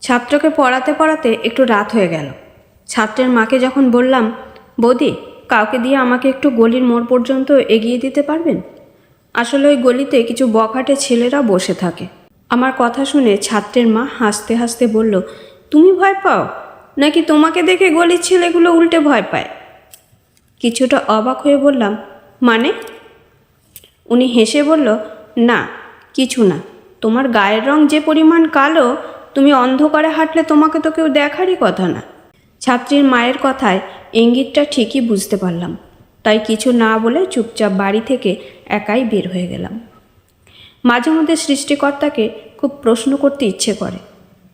ছাত্রকে পড়াতে পড়াতে একটু রাত হয়ে গেল। ছাত্রের মাকে যখন বললাম, বৌদি কাউকে দিয়ে আমাকে একটু গলির মোড় পর্যন্ত এগিয়ে দিতে পারবেন? আসলে ওই গলিতে কিছু বখাটে ছেলেরা বসে থাকে। আমার কথা শুনে ছাত্রের মা হাসতে হাসতে বলল, তুমি ভয় পাও নাকি তোমাকে দেখে গলির ছেলেগুলো উল্টে ভয় পায়? কিছুটা অবাক হয়ে বললাম, মানে? উনি হেসে বলল, না কিছু না, তোমার গায়ের রং যে পরিমাণ কালো, তুমি অন্ধকারে হাঁটলে তোমাকে তো কেউ দেখারই কথা না। ছাত্রীর মায়ের কথায় ইঙ্গিতটা ঠিকই বুঝতে পারলাম, তাই কিছু না বলে চুপচাপ বাড়ি থেকে একাই বের হয়ে গেলাম। মাঝে মধ্যে সৃষ্টিকর্তাকে খুব প্রশ্ন করতে ইচ্ছে করে,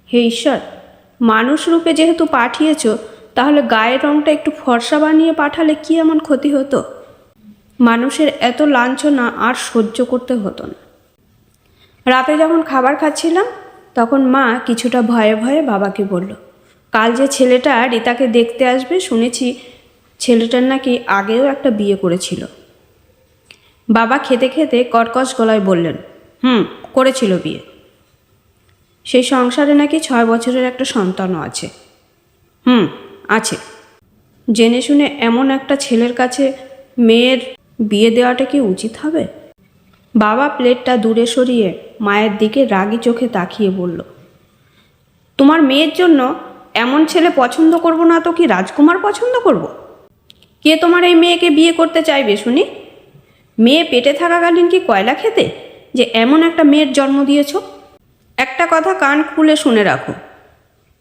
হে ঈশ্বর, মানুষ রূপে যেহেতু পাঠিয়েছ, তাহলে গায়ের রংটা একটু ফর্সা বানিয়ে পাঠালে কি এমন ক্ষতি হতো? মানুষের এত লাঞ্ছনা আর সহ্য করতে হতো না। রাতে যখন খাবার খাচ্ছিলাম, তখন মা কিছুটা ভয়ে ভয়ে বাবাকে বলল, কাল যে ছেলেটা রিতাকে দেখতে আসবে, শুনেছি ছেলেটার নাকি আগেও একটা বিয়ে করেছিল। বাবা খেতে খেতে কর্কশ গলায় বললেন, করেছিল বিয়ে। সেই সংসারে নাকি 6 বছরের একটা সন্তানও আছে। আছে। জেনে শুনে এমন একটা ছেলের কাছে মেয়ের বিয়ে দেওয়াটা কি উচিত হবে? বাবা প্লেটটা দূরে সরিয়ে মায়ের দিকে রাগী চোখে তাকিয়ে বলল, তোমার মেয়ের জন্য এমন ছেলে পছন্দ করব না তো কি রাজকুমার পছন্দ করব? কে তোমার এই মেয়েকে বিয়ে করতে চাইবে শুনি? মেয়ে পেটে থাকাকালীন কি কয়লা খেতে যে এমন একটা মেয়ের জন্ম দিয়েছ? একটা কথা কান খুলে শুনে রাখো,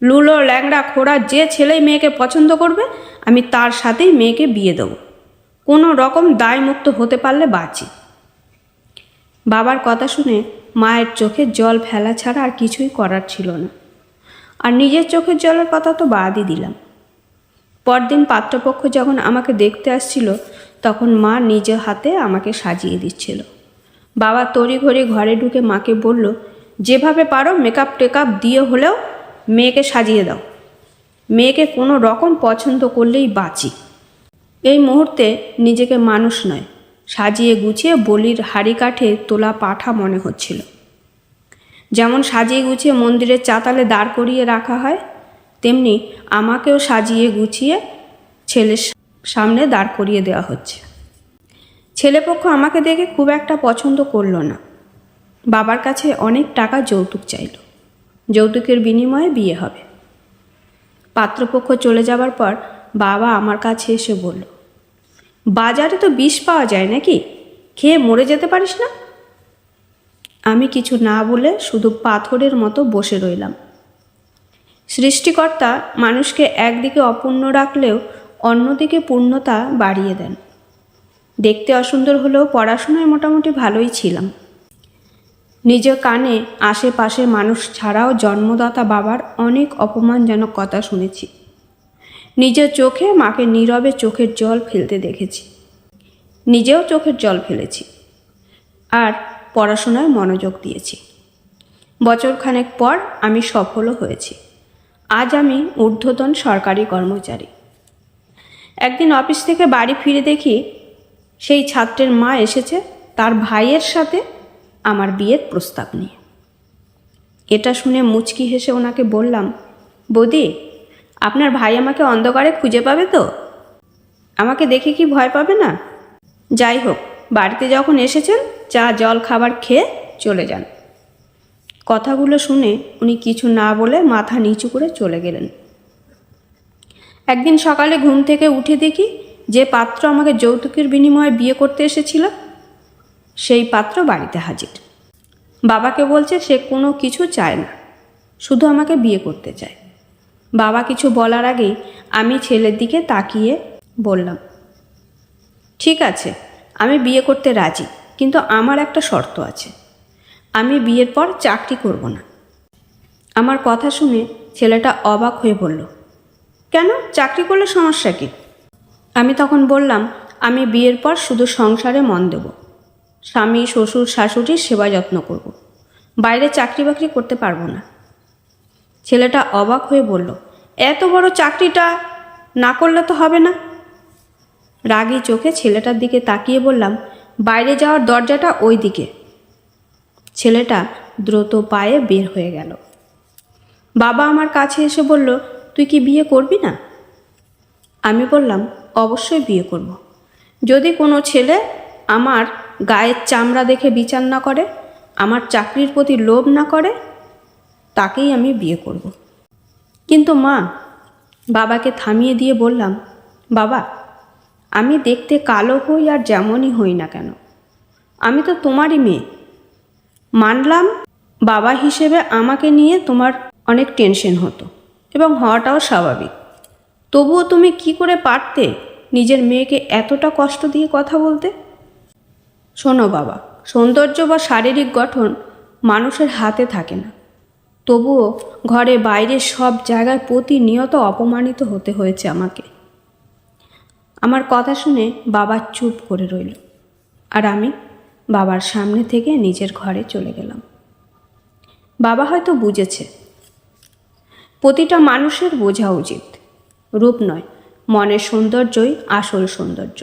লুলো ল্যাংড়া খোড়া যে ছেলেই মেয়েকে পছন্দ করবে, আমি তার সাথেই মেয়েকে বিয়ে দেবো। কোনো রকম দায়মুক্ত হতে পারলে বাঁচি। বাবার কথা শুনে মায়ের চোখে জল ফেলা ছাড়া আর কিছুই করার ছিল না। আর নিজের চোখের জলের কথা তো বাদই দিলাম। পরদিন পাত্রপক্ষ যখন আমাকে দেখতে আসছিল, তখন মা নিজের হাতে আমাকে সাজিয়ে দিচ্ছিল। বাবা তড়িঘড়ি ঘরে ঢুকে মাকে বলল, যেভাবে পারো মেকআপ টেকআপ দিয়ে হলেও মেয়েকে সাজিয়ে দাও। মেয়েকে কোনো রকম পছন্দ করলেই বাঁচি। এই মুহূর্তে নিজেকে মানুষ নয়, সাজিয়ে গুছিয়ে বলির হাড়ি কাঠে তোলা পাঠা মনে হচ্ছিল। যেমন সাজিয়ে গুছিয়ে মন্দিরের চাতালে দাঁড় করিয়ে রাখা হয়, তেমনি আমাকেও সাজিয়ে গুছিয়ে ছেলের সামনে দাঁড় করিয়ে দেওয়া হচ্ছে। ছেলেপক্ষ আমাকে দেখে খুব একটা পছন্দ করল না। বাবার কাছে অনেক টাকা যৌতুক চাইল। যৌতুকের বিনিময়ে বিয়ে হবে। পাত্রপক্ষ চলে যাবার পর বাবা আমার কাছে এসে বলল, বাজারে তো বিষ পাওয়া যায় নাকি, খেয়ে মরে যেতে পারিস না? আমি কিছু না বলে শুধু পাথরের মতো বসে রইলাম। সৃষ্টিকর্তা মানুষকে একদিকে অপূর্ণ রাখলেও অন্যদিকে পূর্ণতা বাড়িয়ে দেন। দেখতে অসুন্দর হলেও পড়াশোনায় মোটামুটি ভালোই ছিলাম। নিজের কানে আশেপাশে মানুষ ছাড়াও জন্মদাতা বাবার অনেক অপমানজনক কথা শুনেছি। নিজের চোখে মাকে নীরবে চোখের জল ফেলতে দেখেছি। নিজেও চোখের জল ফেলেছি আর পড়াশোনায় মনোযোগ দিয়েছি। বছরখানেক পর আমি সফলও হয়েছি। আজ আমি ঊর্ধ্বতন সরকারি কর্মচারী। একদিন অফিস থেকে বাড়ি ফিরে দেখি সেই ছাত্রের মা এসেছে তার ভাইয়ের সাথে আমার বিয়ের প্রস্তাব নিয়ে। এটা শুনে মুচকি হেসে ওনাকে বললাম, বৌদি, আপনার ভাই আমাকে অন্ধকারে খুঁজে পাবে তো? আমাকে দেখে কি ভয় পাবে না? যাই হোক, বাড়িতে যখন এসেছেন চা জল খাবার খেয়ে চলে যান। কথাগুলো শুনে উনি কিছু না বলে মাথা নিচু করে চলে গেলেন। একদিন সকালে ঘুম থেকে উঠে দেখি যে পাত্র আমাকে যৌতুকের বিনিময়ে বিয়ে করতে এসেছিল, সেই পাত্র বাড়িতে হাজির। বাবাকে বলছে সে কোনো কিছু চায় না, শুধু আমাকে বিয়ে করতে চায়। বাবা কিছু বলার আগেই আমি ছেলের দিকে তাকিয়ে বললাম, ঠিক আছে, আমি বিয়ে করতে রাজি, কিন্তু আমার একটা শর্ত আছে। আমি বিয়ের পর চাকরি করব না। আমার কথা শুনে ছেলেটা অবাক হয়ে বলল, কেন, চাকরি করলে সমস্যা কি? আমি তখন বললাম, আমি বিয়ের পর শুধু সংসারে মন দেব, স্বামী শ্বশুর শাশুড়ির সেবা যত্ন করব, বাইরে চাকরি বাকরি করতে পারবো না। ছেলেটা অবাক হয়ে বলল, এত বড় চাকরিটা না করলে তো হবে না। রাগী চোখে ছেলেটার দিকে তাকিয়ে বললাম, বাইরে যাওয়ার দরজাটা ওই দিকে। ছেলেটা দ্রুত পায়ে বের হয়ে গেল। বাবা আমার কাছে এসে বলল, তুই কি বিয়ে করবি না? আমি বললাম, অবশ্যই বিয়ে করব। যদি কোনো ছেলে আমার গায়ের চামড়া দেখে বিচার না করে, আমার চাকরির প্রতি লোভ না করে, তাকেই আমি বিয়ে করব। কিন্তু মা, বাবাকে থামিয়ে দিয়ে বললাম, বাবা, আমি দেখতে কালো হই আর যেমনই হই না কেন, আমি তো তোমারই মেয়ে। মানলাম বাবা হিসেবে আমাকে নিয়ে তোমার অনেক টেনশন হতো এবং হওয়াটাও স্বাভাবিক, তবুও তুমি কি করে পারতে নিজের মেয়েকে এতটা কষ্ট দিয়ে কথা বলতে? শোনো বাবা, সৌন্দর্য বা শারীরিক গঠন মানুষের হাতে থাকে না, তবুও ঘরে বাইরে সব জায়গায় প্রতিনিয়ত অপমানিত হতে হয়েছে আমাকে। আমার কথা শুনে বাবা চুপ করে রইল, আর আমি বাবার সামনে থেকে নিজের ঘরে চলে গেলাম। বাবা হয়তো বুঝেছে, প্রতিটা মানুষের বোঝা উচিত রূপ নয়, মনের সৌন্দর্যই আসল সৌন্দর্য।